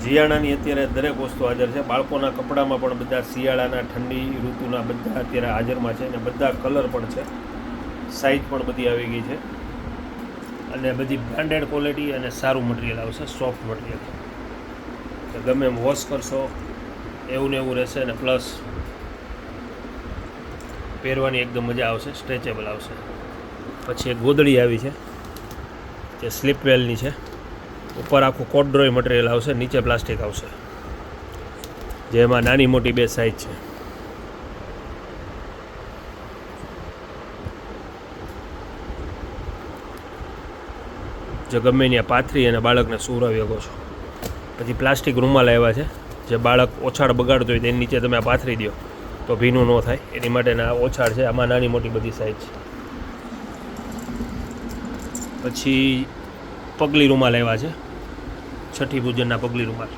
જીયાણાની અત્યારે દરેક વસ્તુ હાજર છે. બાળકોના કપડામાં પણ બધા શિયાળાના ઠંડી ઋતુના બધા અત્યારે હાજરમાં છે અને બધા કલર પણ છે. સાઇઝ પણ બધી આવી ગઈ છે અને બધી બ્રાન્ડેડ ક્વોલિટી અને સારું મટીરિયલ આવશે, સોફ્ટ મટીરિયલ. ગમે એમ વોશ કરશો એવું ને એવું રહેશે અને પ્લસ પહેરવાની એકદમ મજા આવશે, સ્ટ્રેચેબલ આવશે. પછી એક ગોદડી આવી છે જે સ્લીપવેલની છે. ઉપર આખું કોડ્રોય મટીરિયલ આવશે, નીચે પ્લાસ્ટિક આવશે, જેમાં નાની મોટી બે સાઇઝ છે. જે ગમે ત્યાં પાથરી અને બાળકને સુવડાવી શકો છો. પછી પ્લાસ્ટિક રૂમાલ આવ્યા છે, જે બાળક ઓછાળ બગાડતો હોય તેની નીચે તમે આ પાથરી દો તો ભીનું ન થાય એની માટેના ઓછાળ છે. આમાં નાની મોટી બધી સાઇઝ છે. પછી પગલી રૂમાલ આવ્યા છે, છઠ્ઠી પૂજનના પગલી રૂમાલ.